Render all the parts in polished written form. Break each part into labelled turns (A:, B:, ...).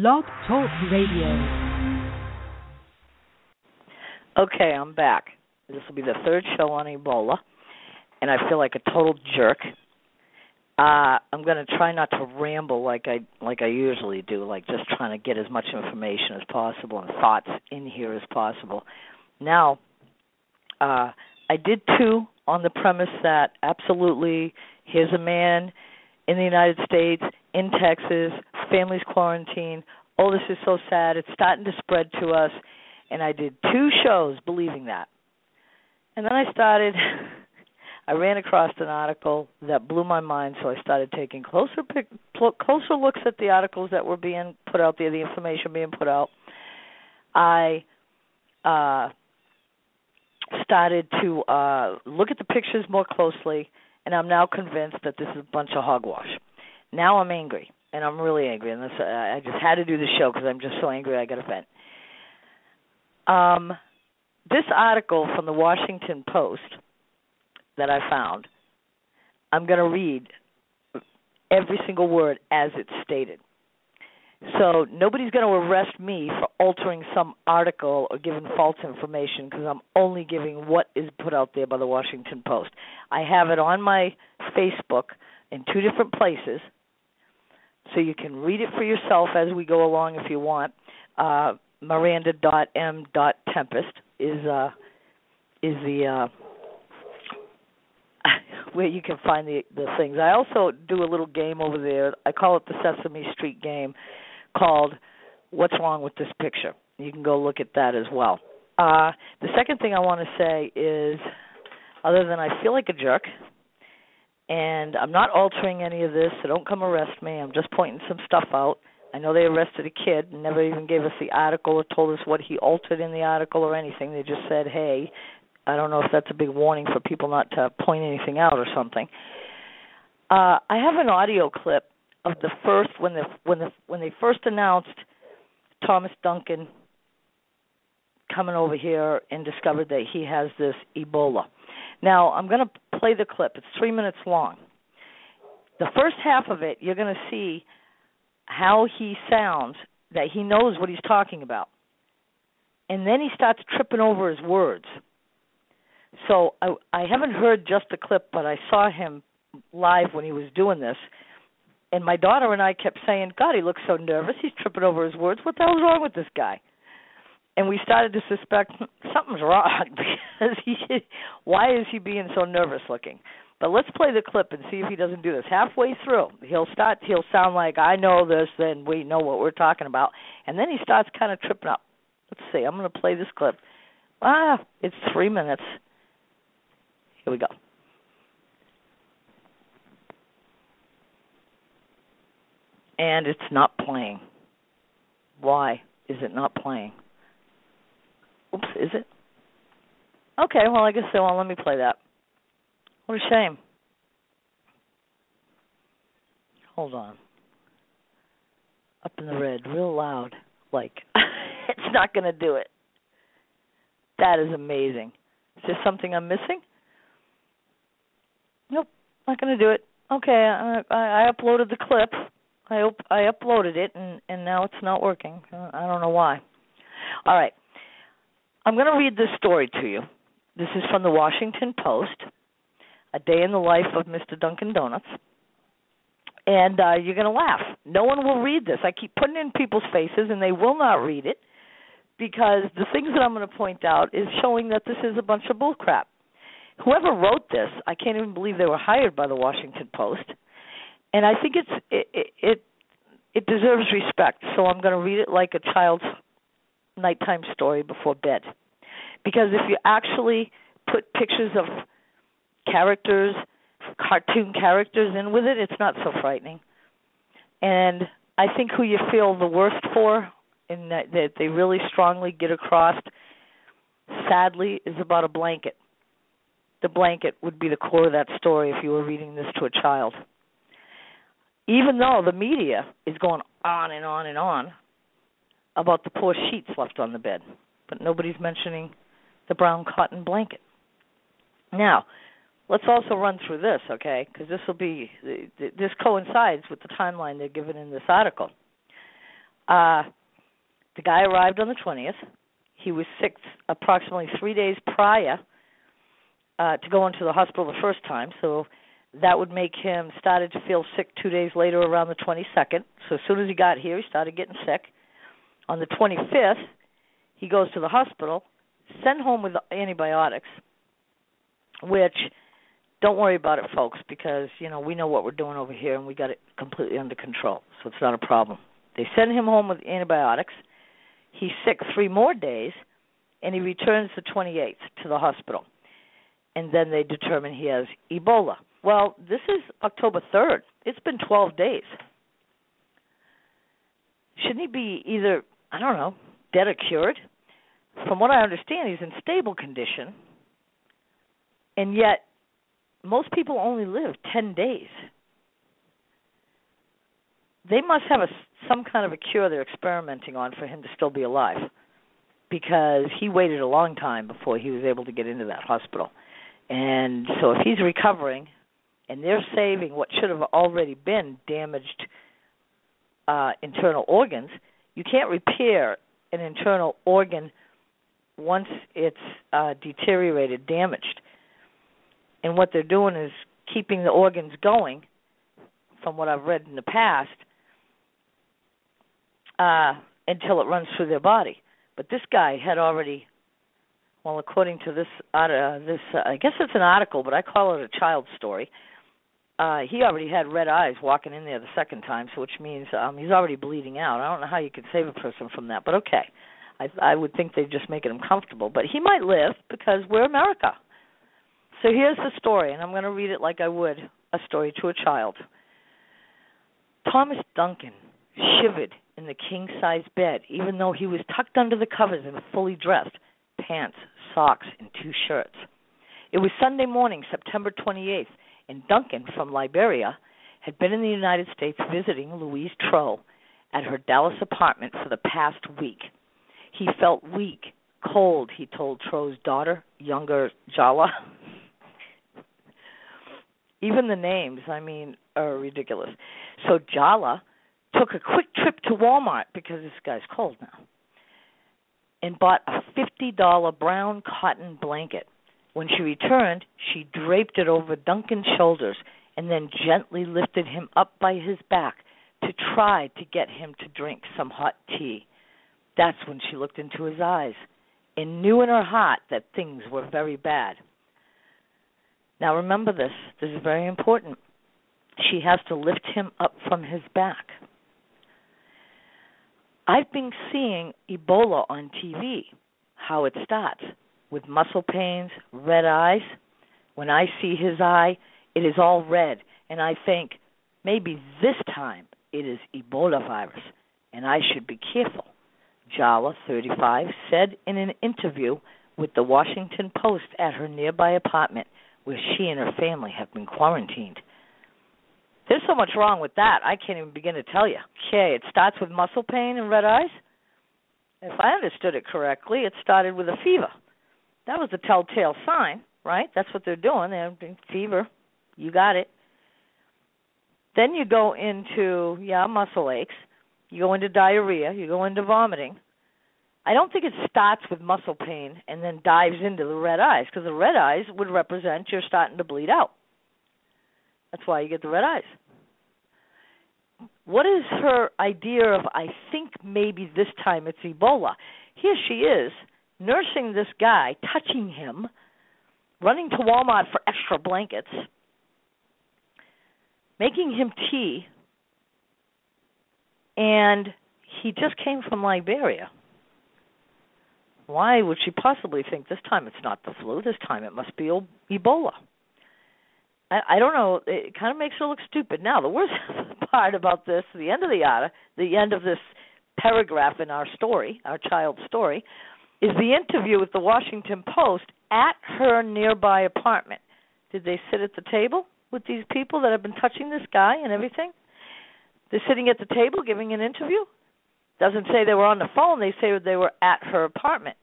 A: Blog Talk Radio.
B: Okay, I'm back. This will be the third show on Ebola, and I feel like a total jerk. I'm going to try not to ramble like I usually do, like just trying to get as much information as possible and thoughts in here as possible. Now, I did two on the premise that absolutely here's a man in the United States, in Texas, family's quarantined. Oh, this is so sad. It's starting to spread to us. And I did two shows believing that. And then I ran across an article that blew my mind, so I started taking closer looks at the articles that were being put out there, the information being put out. I started to look at the pictures more closely, and I'm now convinced that this is a bunch of hogwash. Now I'm angry, and I'm really angry, and I just had to do the show because I'm just so angry I got to vent. This article from the Washington Post that I found, I'm going to read every single word as it's stated. So nobody's going to arrest me for altering some article or giving false information because I'm only giving what is put out there by the Washington Post. I have it on my Facebook in two different places, so you can read it for yourself as we go along if you want. Miranda.m.tempest is the where you can find the things. I also do a little game over there. I call it the Sesame Street game called What's Wrong with This Picture? You can go look at that as well. The second thing I want to say is, other than I feel like a jerk, and I'm not altering any of this, so don't come arrest me. I'm just pointing some stuff out. I know they arrested a kid and never even gave us the article or told us what he altered in the article or anything. They just said, hey, I don't know if that's a big warning for people not to point anything out or something. I have an audio clip of the first when they first announced Thomas Duncan coming over here and discovered that he has this Ebola. Now, I'm going to play the clip. It's 3 minutes long. The first half of it, you're going to see how he sounds, that he knows what he's talking about. And then he starts tripping over his words. So I haven't heard just the clip, but I saw him live when he was doing this. And my daughter and I kept saying, God, he looks so nervous. He's tripping over his words. What the hell's wrong with this guy? And we started to suspect something's wrong because why is he being so nervous looking? But let's play the clip and see if he doesn't do this. Halfway through, he'll sound like, I know this, and we know what we're talking about. And then he starts kind of tripping up. Let's see. I'm going to play this clip. It's 3 minutes. Here we go. And it's not playing. Why is it not playing? Oops, is it? Okay, well, I guess they won't let me play that. What a shame. Hold on. Up in the red, real loud. Like, it's not going to do it. That is amazing. Is there something I'm missing? Nope, not going to do it. Okay, I uploaded the clip. I uploaded it, and now it's not working. I don't know why. All right. I'm going to read this story to you. This is from the Washington Post, A Day in the Life of Mr. Dunkin' Donuts. And you're going to laugh. No one will read this. I keep putting it in people's faces, and they will not read it because the things that I'm going to point out is showing that this is a bunch of bullcrap. Whoever wrote this, I can't even believe they were hired by the Washington Post. And I think it deserves respect, so I'm going to read it like a child's nighttime story before bed. Because if you actually put pictures of characters, cartoon characters in with it, it's not so frightening. And I think who you feel the worst for, and that they really strongly get across, sadly, is about a blanket. The blanket would be the core of that story if you were reading this to a child. Even though the media is going on and on and on about the poor sheets left on the bed, but nobody's mentioning the brown cotton blanket. Now, let's also run through this, okay, because this coincides with the timeline they're given in this article. The guy arrived on the 20th. He was sick approximately 3 days prior to going to the hospital the first time, so that would make him started to feel sick 2 days later around the 22nd. So as soon as he got here, he started getting sick. On the 25th, he goes to the hospital, sent home with antibiotics, which, don't worry about it, folks, because, we know what we're doing over here, and we got it completely under control, so it's not a problem. They send him home with antibiotics. He's sick 3 more days, and he returns the 28th to the hospital. And then they determine he has Ebola. Well, this is October 3rd. It's been 12 days. Shouldn't he be either, dead or cured? From what I understand, he's in stable condition, and yet most people only live 10 days. They must have some kind of a cure they're experimenting on for him to still be alive, because he waited a long time before he was able to get into that hospital. And so if he's recovering and they're saving what should have already been damaged internal organs, you can't repair an internal organ once it's deteriorated, damaged. And what they're doing is keeping the organs going, from what I've read in the past, until it runs through their body. But this guy had already, well, according to this, I guess it's an article, but I call it a child's story. He already had red eyes walking in there the second time, so which means he's already bleeding out. I don't know how you could save a person from that, but okay. I would think they're just making him comfortable. But he might live, because we're America. So here's the story, and I'm going to read it like I would a story to a child. Thomas Duncan shivered in the king-size bed, even though he was tucked under the covers and fully dressed, pants, socks, and 2 shirts. It was Sunday morning, September 28th, and Duncan, from Liberia, had been in the United States visiting Louise Troe at her Dallas apartment for the past week. He felt weak, cold, he told Troe's daughter, younger Jala. Even the names, are ridiculous. So Jala took a quick trip to Walmart, because this guy's cold now, and bought a $50 brown cotton blanket. When she returned, she draped it over Duncan's shoulders and then gently lifted him up by his back to try to get him to drink some hot tea. That's when she looked into his eyes and knew in her heart that things were very bad. Now remember this. This is very important. She has to lift him up from his back. I've been seeing Ebola on TV, how it starts, with muscle pains, red eyes. When I see his eye, it is all red, and I think maybe this time it is Ebola virus, and I should be careful, Jala, 35, said in an interview with the Washington Post at her nearby apartment, where she and her family have been quarantined. There's so much wrong with that, I can't even begin to tell you. Okay, it starts with muscle pain and red eyes. If I understood it correctly, it started with a fever. That was a telltale sign, right? That's what they're doing. They're having fever. You got it. Then you go into, muscle aches. You go into diarrhea. You go into vomiting. I don't think it starts with muscle pain and then dives into the red eyes, because the red eyes would represent you're starting to bleed out. That's why you get the red eyes. What is her idea of, I think maybe this time it's Ebola? Here she is, nursing this guy, touching him, running to Walmart for extra blankets, making him tea, and he just came from Liberia. Why would she possibly think this time it's not the flu? This time it must be Ebola. I don't know. It kind of makes her look stupid. Now, the worst part about this, the end of this paragraph in our story, our child's story, is the interview with the Washington Post at her nearby apartment. Did they sit at the table with these people that have been touching this guy and everything? They're sitting at the table giving an interview? Doesn't say they were on the phone. They say they were at her apartment.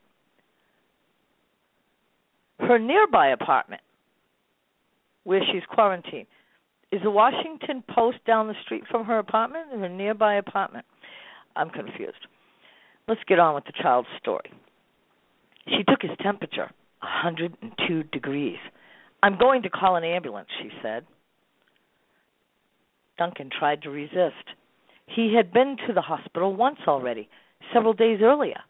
B: Her nearby apartment, where she's quarantined. Is the Washington Post down the street from her apartment? Or her nearby apartment? I'm confused. Let's get on with the child's story. She took his temperature, 102 degrees. I'm going to call an ambulance, she said. Duncan tried to resist. He had been to the hospital once already, several days earlier,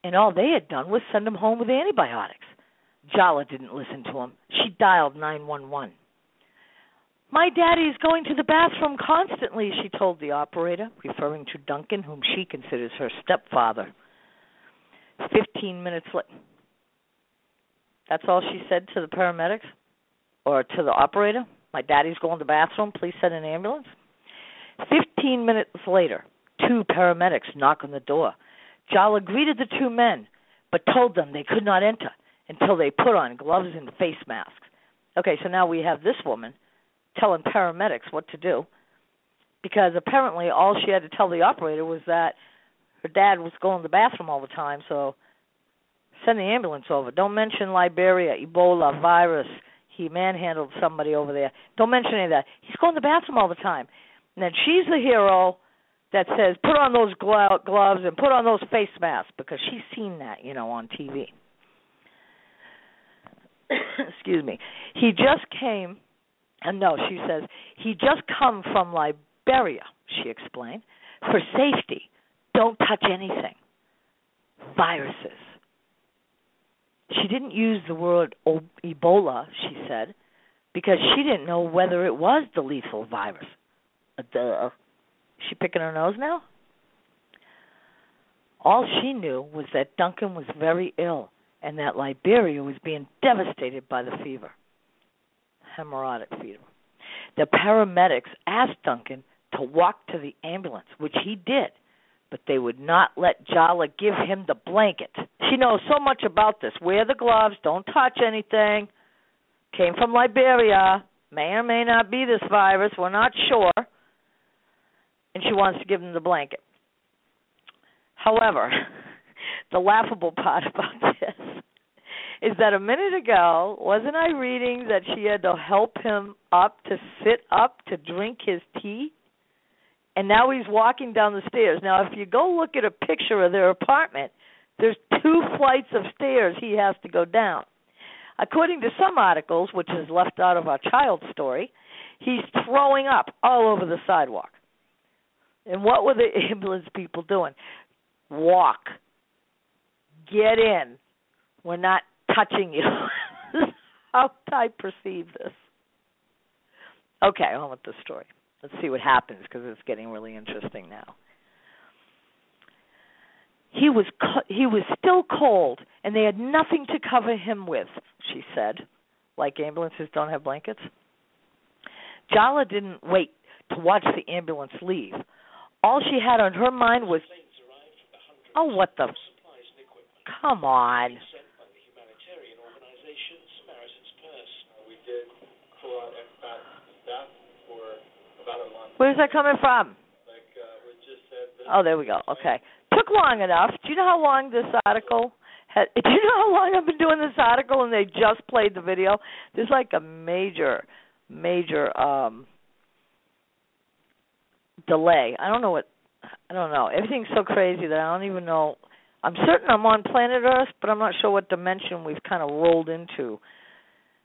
B: and all they had done was send him home with antibiotics. Jala didn't listen to him. She dialed 911. My daddy is going to the bathroom constantly, she told the operator, referring to Duncan, whom she considers her stepfather. 15 minutes later. That's all she said to the paramedics? Or to the operator? My daddy's going to the bathroom, please send an ambulance? 15 minutes later, 2 paramedics knock on the door. Jala greeted the 2 men, but told them they could not enter until they put on gloves and face masks. Okay, so now we have this woman telling paramedics what to do, because apparently all she had to tell the operator was that her dad was going to the bathroom all the time, so send the ambulance over. Don't mention Liberia, Ebola, virus. He manhandled somebody over there. Don't mention any of that. He's going to the bathroom all the time. And then she's the hero that says, put on those gloves and put on those face masks, because she's seen that, on TV. Excuse me. He just came, and no, she says, he just come from Liberia, she explained, for safety. Don't touch anything. Viruses. She didn't use the word Ebola, she said, because she didn't know whether it was the lethal virus. Duh. She picking her nose now? All she knew was that Duncan was very ill and that Liberia was being devastated by the fever, hemorrhagic fever. The paramedics asked Duncan to walk to the ambulance, which he did, but they would not let Jala give him the blanket. She knows so much about this. Wear the gloves, don't touch anything. Came from Liberia, may or may not be this virus, we're not sure. And she wants to give him the blanket. However, the laughable part about this is that a minute ago, wasn't I reading that she had to help him up to sit up to drink his tea? And now he's walking down the stairs. Now, if you go look at a picture of their apartment, there's 2 flights of stairs he has to go down. According to some articles, which is left out of our child's story, he's throwing up all over the sidewalk. And what were the ambulance people doing? Walk. Get in. We're not touching you. How I perceive this. Okay, on with the story. Let's see what happens, because it's getting really interesting now. He was still cold, and they had nothing to cover him with, she said, like ambulances don't have blankets. Jala didn't wait to watch the ambulance leave. All she had on her mind was, oh, what the, come on. Where's that coming from? Oh, there we go. Okay. Took long enough. Do you know how long this article had? Do you know how long I've been doing this article and they just played the video? There's like a major delay. I don't know. Everything's so crazy that I don't even know. I'm certain I'm on planet Earth, but I'm not sure what dimension we've kind of rolled into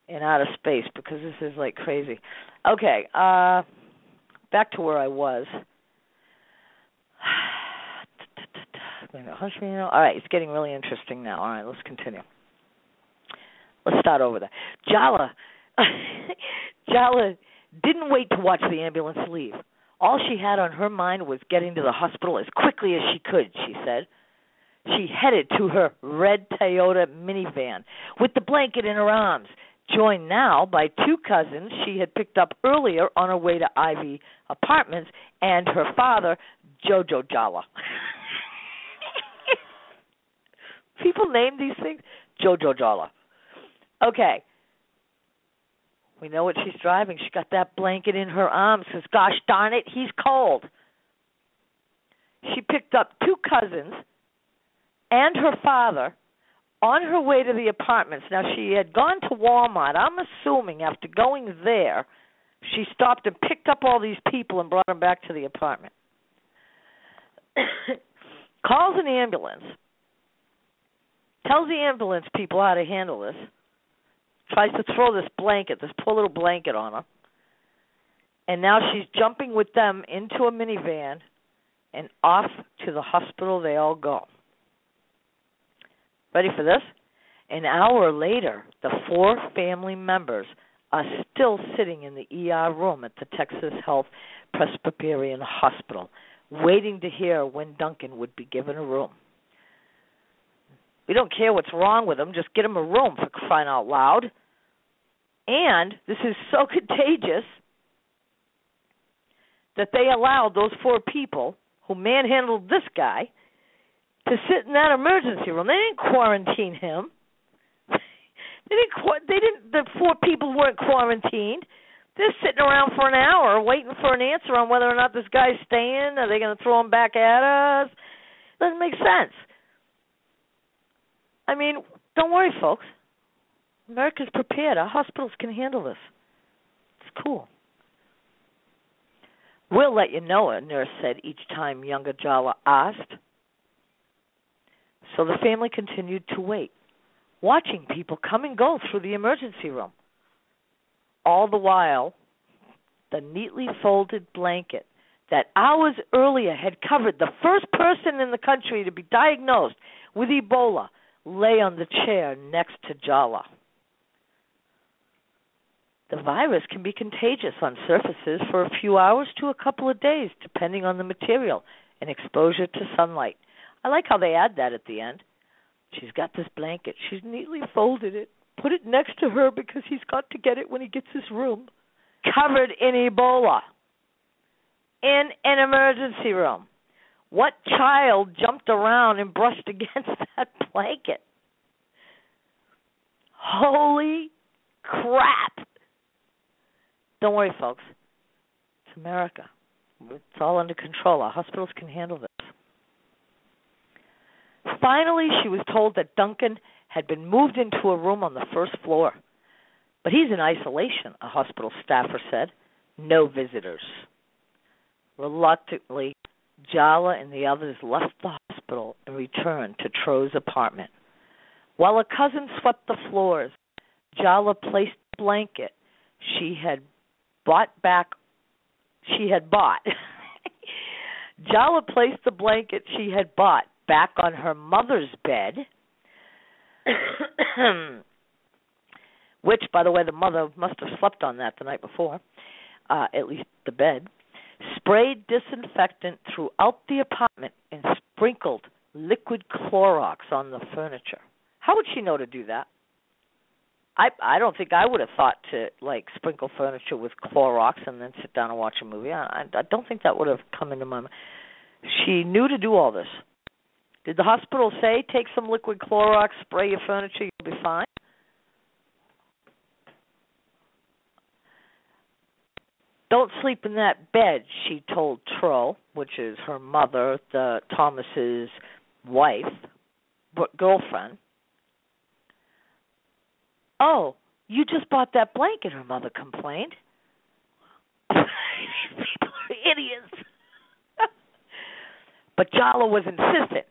B: in outer space, because this is like crazy. Okay, back to where I was. All right, it's getting really interesting now. All right, let's continue. Let's start over there. Jala didn't wait to watch the ambulance leave. All she had on her mind was getting to the hospital as quickly as she could, she said. She headed to her red Toyota minivan with the blanket in her arms, joined now by 2 cousins she had picked up earlier on her way to Ivy Apartments, and her father, Jojo Jala. People name these things Jojo Jala. Okay. We know what she's driving. She got that blanket in her arms because, gosh darn it, he's cold. She picked up 2 cousins and her father on her way to the apartments. Now, she had gone to Walmart. I'm assuming after going there, she stopped and picked up all these people and brought them back to the apartment. calls an ambulance, tells the ambulance people how to handle this, tries to throw this poor little blanket on her, and now she's jumping with them into a minivan and off to the hospital they all go. Ready for this? An hour later, the 4 family members are still sitting in the ER room at the Texas Health Presbyterian Hospital, waiting to hear when Duncan would be given a room. We don't care what's wrong with him, just get him a room, for crying out loud. And this is so contagious that they allowed those 4 people who manhandled this guy to sit in that emergency room. They didn't quarantine him. The 4 people weren't quarantined. They're sitting around for an hour waiting for an answer on whether or not this guy's staying. Are they going to throw him back at us? Doesn't make sense. I mean, don't worry, folks. America's prepared. Our hospitals can handle this. It's cool. We'll let you know, a nurse said each time younger Jala asked. So the family continued to wait, watching people come and go through the emergency room. All the while, the neatly folded blanket that hours earlier had covered the first person in the country to be diagnosed with Ebola lay on the chair next to Jala. The virus can be contagious on surfaces for a few hours to a couple of days, depending on the material and exposure to sunlight. I like how they add that at the end. She's got this blanket. She's neatly folded it, put it next to her because he's got to get it when he gets his room. Covered in Ebola. In an emergency room. What child jumped around and brushed against that blanket? Holy crap. Don't worry, folks. It's America. It's all under control. Our hospitals can handle this. Finally, she was told that Duncan had been moved into a room on the first floor. But he's in isolation, a hospital staffer said. No visitors. Reluctantly, Jala and the others left the hospital and returned to Tro's apartment. While a cousin swept the floors, Jala placed the blanket she had bought. Jala placed the blanket she had bought back on her mother's bed, which, by the way, the mother must have slept on that the night before, at least the bed, sprayed disinfectant throughout the apartment, and sprinkled liquid Clorox on the furniture. How would she know to do that? I don't think I would have thought to, sprinkle furniture with Clorox and then sit down and watch a movie. I don't think that would have come into my mind. She knew to do all this. Did the hospital say, take some liquid Clorox, spray your furniture, you'll be fine? Don't sleep in that bed, she told Tro, which is her mother, Thomas's wife, girlfriend. Oh, you just bought that blanket, her mother complained. These people are idiots. But Jala was insistent.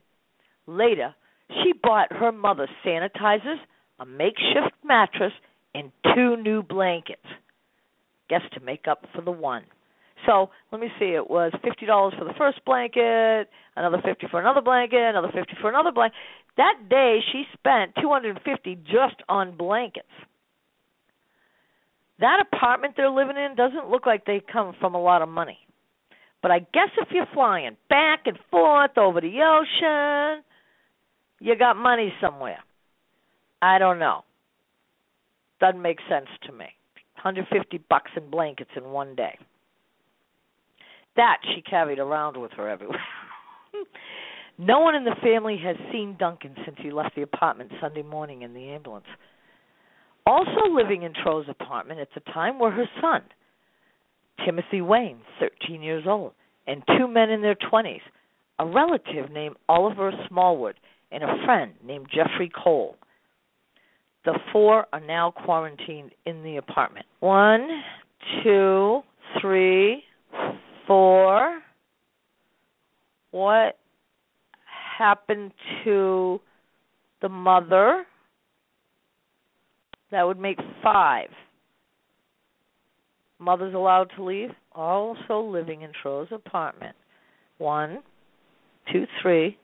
B: Later, she bought her mother sanitizers, a makeshift mattress, and 2 new blankets. Guess to make up for the one. So, let me see, it was $50 for the first blanket, another $50 for another blanket, another $50 for another blanket. That day, she spent $250 just on blankets. That apartment they're living in doesn't look like they come from a lot of money. But I guess if you're flying back and forth over the ocean, you got money somewhere. I don't know. Doesn't make sense to me. $150 in blankets in one day. That she carried around with her everywhere. No one in the family has seen Duncan since he left the apartment Sunday morning in the ambulance. Also living in Tro's apartment at the time were her son, Timothy Wayne, 13 years old, and 2 men in their 20s, a relative named Oliver Smallwood, and a friend named Jeffrey Cole. The 4 are now quarantined in the apartment. 1, 2, 3, 4. What happened to the mother? That would make 5. Mother's allowed to leave. Also living in Tro's apartment. 1, 2, 3.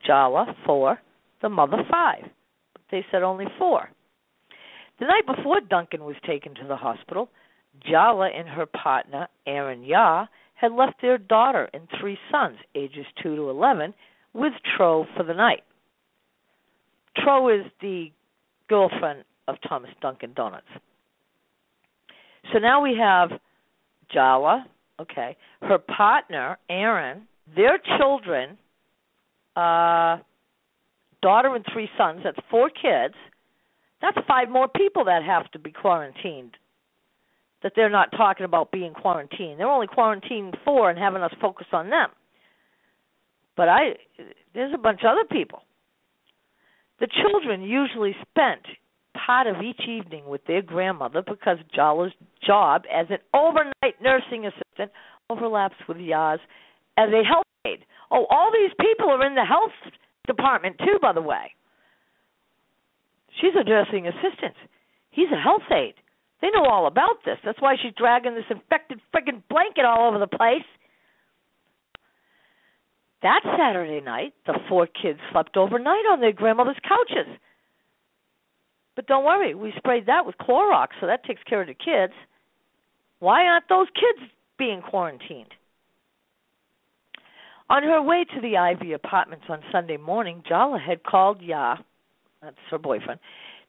B: Jala, 4. The mother, 5. But they said only 4. The night before Duncan was taken to the hospital, Jala and her partner, Aaron Yah, had left their daughter and 3 sons, ages 2 to 11, with Tro for the night. Tro is the girlfriend of Thomas Duncan Donuts. So now we have Jala, her partner, Aaron, their children, daughter and 3 sons, that's 4 kids. That's 5 more people that have to be quarantined, that they're not talking about being quarantined. They're only quarantining 4 and having us focus on them. But there's a bunch of other people. The children usually spent part of each evening with their grandmother because Jala's job as an overnight nursing assistant overlaps with Yah's as a health aide. Oh, all these people are in the health department too, by the way. She's a nursing assistant. He's a health aide. They know all about this. That's why she's dragging this infected friggin' blanket all over the place. That Saturday night, the 4 kids slept overnight on their grandmother's couches. But don't worry, we sprayed that with Clorox, so that takes care of the kids. Why aren't those kids being quarantined? On her way to the Ivy Apartments on Sunday morning, Jala had called Yah, that's her boyfriend,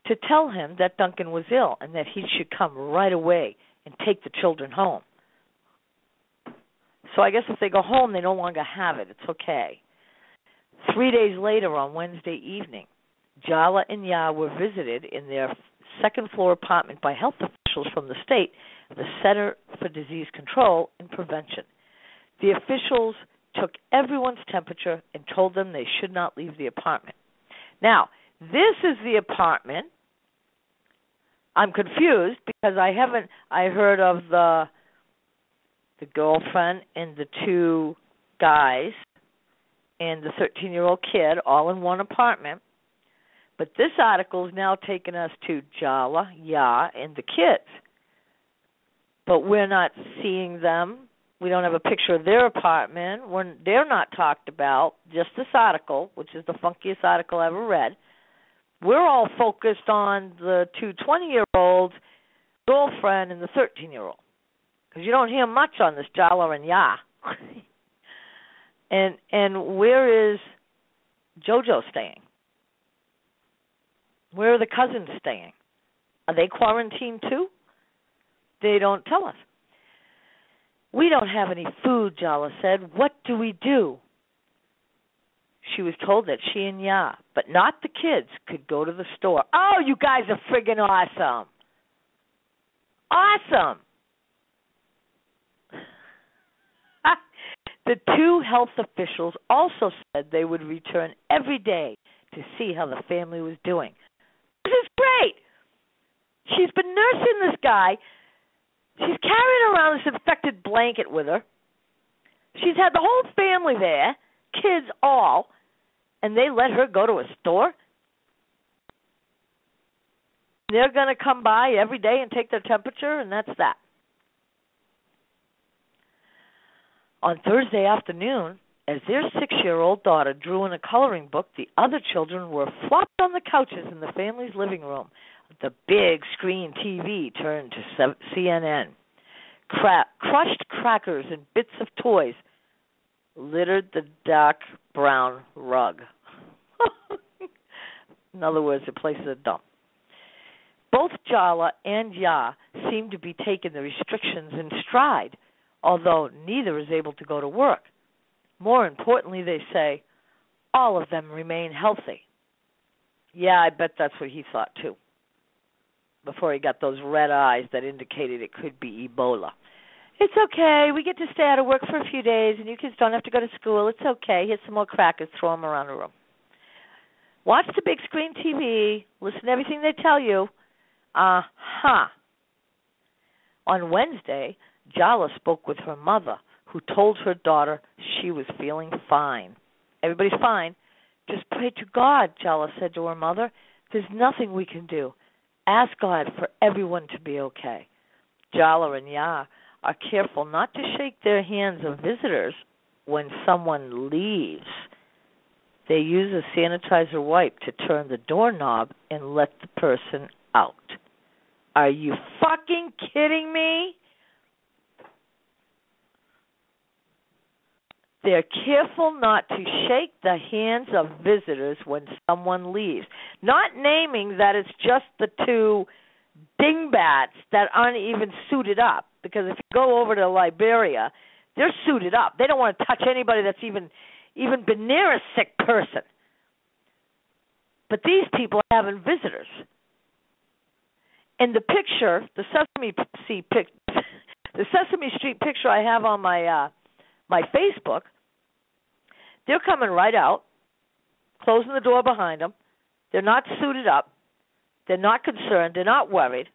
B: to tell him that Duncan was ill and that he should come right away and take the children home. So I guess if they go home, they no longer have it. It's okay. 3 days later, on Wednesday evening, Jala and Yah were visited in their second-floor apartment by health officials from the state, the Center for Disease Control and Prevention. The officials took everyone's temperature and told them they should not leave the apartment. Now, this is the apartment. I'm confused because I heard of the girlfriend and the 2 guys and the 13-year-old kid all in one apartment. But this article is now taking us to Jala, Yah, and the kids. But we're not seeing them. We don't have a picture of their apartment. They're not talked about, just this article, which is the funkiest article I ever read. We're all focused on the 2 20-year-olds, girlfriend, and the 13-year-old. Because you don't hear much on this Jala and Yah. And where is JoJo staying? Where are the cousins staying? Are they quarantined too? They don't tell us. We don't have any food, Jala said. What do we do? She was told that she and Yah, but not the kids, could go to the store. Oh, you guys are friggin' awesome. Awesome. The 2 health officials also said they would return every day to see how the family was doing. This is great. She's been nursing this guy. She's carrying around this infected blanket with her. She's had the whole family there, kids all, and they let her go to a store? They're going to come by every day and take their temperature, and that's that. On Thursday afternoon, as their 6-year-old daughter drew in a coloring book, the other children were flopped on the couches in the family's living room. The big screen TV turned to CNN. Crushed crackers and bits of toys littered the dark brown rug. In other words, the place is a dump. Both Jala and Yah seem to be taking the restrictions in stride, although neither is able to go to work. More importantly, they say, all of them remain healthy. Yeah, I bet that's what he thought too, before he got those red eyes that indicated it could be Ebola. It's okay. We get to stay out of work for a few days, and you kids don't have to go to school. It's okay. Here's some more crackers. Throw them around the room. Watch the big screen TV. Listen to everything they tell you. Uh-huh. On Wednesday, Jala spoke with her mother, who told her daughter she was feeling fine. Everybody's fine. Just pray to God, Jala said to her mother. There's nothing we can do. Ask God for everyone to be okay. Jala and Ya are careful not to shake their hands of visitors when someone leaves. They use a sanitizer wipe to turn the doorknob and let the person out. Are you fucking kidding me? They're careful not to shake the hands of visitors when someone leaves. Not naming that it's just the two dingbats that aren't even suited up. Because if you go over to Liberia, they're suited up. They don't want to touch anybody that's even been near a sick person. But these people are having visitors. And the picture, the Sesame Street picture I have on my Facebook, they're coming right out, closing the door behind them. They're not suited up. They're not concerned. They're not worried.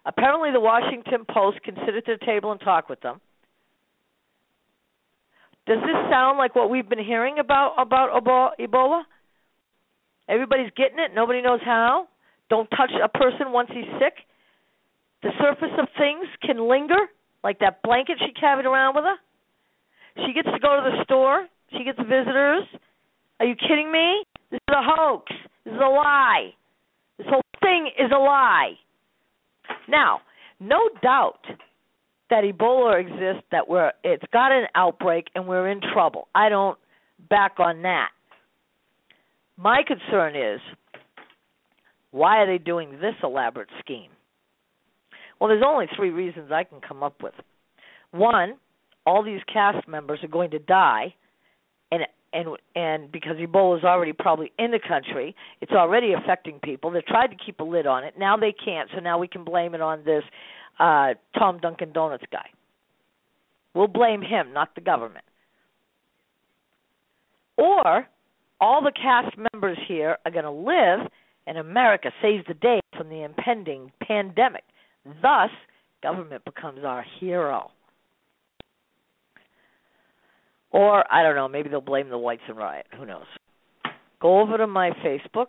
B: Apparently the Washington Post can sit at their table and talk with them. Does this sound like what we've been hearing about Ebola? Everybody's getting it. Nobody knows how. Don't touch a person once he's sick. The surface of things can linger, like that blanket she carried around with her. She gets to go to the store. She gets visitors. Are you kidding me? This is a hoax. This is a lie. This whole thing is a lie. Now, no doubt that Ebola exists, that it's got an outbreak and we're in trouble. I don't back on that. My concern is, why are they doing this elaborate scheme? Well, there's only 3 reasons I can come up with. One, all these cast members are going to die, and because Ebola is already probably in the country, it's already affecting people. They tried to keep a lid on it. Now they can't, so now we can blame it on this Tom Duncan Donuts guy. We'll blame him, not the government. Or all the cast members here are going to live, and America saves the day from the impending pandemic. Thus, government becomes our hero. Or, I don't know, maybe they'll blame the whites and riot. Who knows? Go over to my Facebook,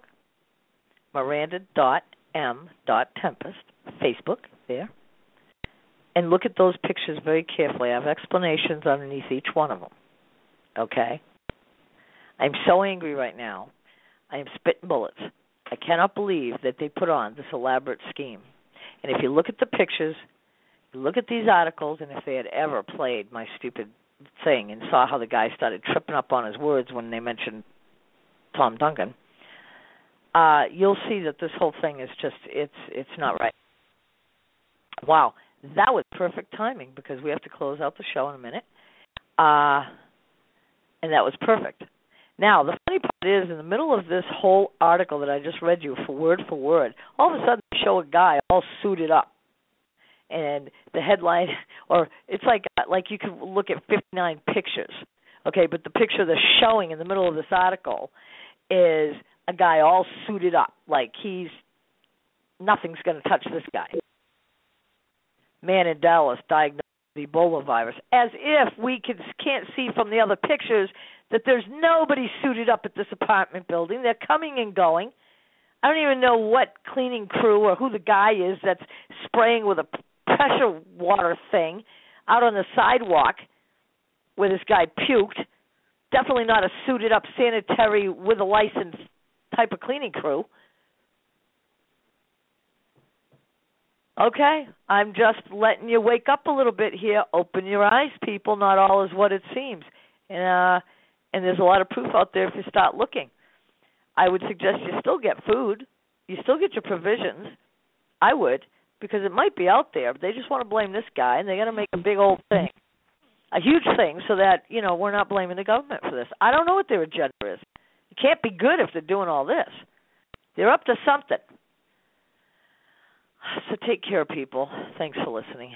B: Miranda.m.Tempest, Facebook, there, and look at those pictures very carefully. I have explanations underneath each one of them. Okay? I'm so angry right now. I am spitting bullets. I cannot believe that they put on this elaborate scheme. And if you look at the pictures, you look at these articles, and if they had ever played my stupid thing and saw how the guy started tripping up on his words when they mentioned Tom Duncan, you'll see that this whole thing is just, it's not right. Wow, that was perfect timing because we have to close out the show in a minute. And that was perfect. Now, the funny part is, in the middle of this whole article that I just read you for word, all of a sudden they show a guy all suited up. And the headline, or it's like you could look at 59 pictures, okay, but the picture they're showing in the middle of this article is a guy all suited up, like nothing's going to touch this guy. Man in Dallas diagnosed with Ebola virus, as if we can't see from the other pictures that there's nobody suited up at this apartment building. They're coming and going. I don't even know what cleaning crew or who the guy is that's spraying with a pressure water thing out on the sidewalk where this guy puked. Definitely not a suited up sanitary with a license type of cleaning crew. Okay, I'm just letting you wake up a little bit here. Open your eyes, people. Not all is what it seems. And there's a lot of proof out there if you start looking. I would suggest you still get food. You still get your provisions. I would, because it might be out there. But they just want to blame this guy, and they're going to make a big old thing, a huge thing, so that, we're not blaming the government for this. I don't know what their agenda is. It can't be good if they're doing all this. They're up to something. So take care, people. Thanks for listening.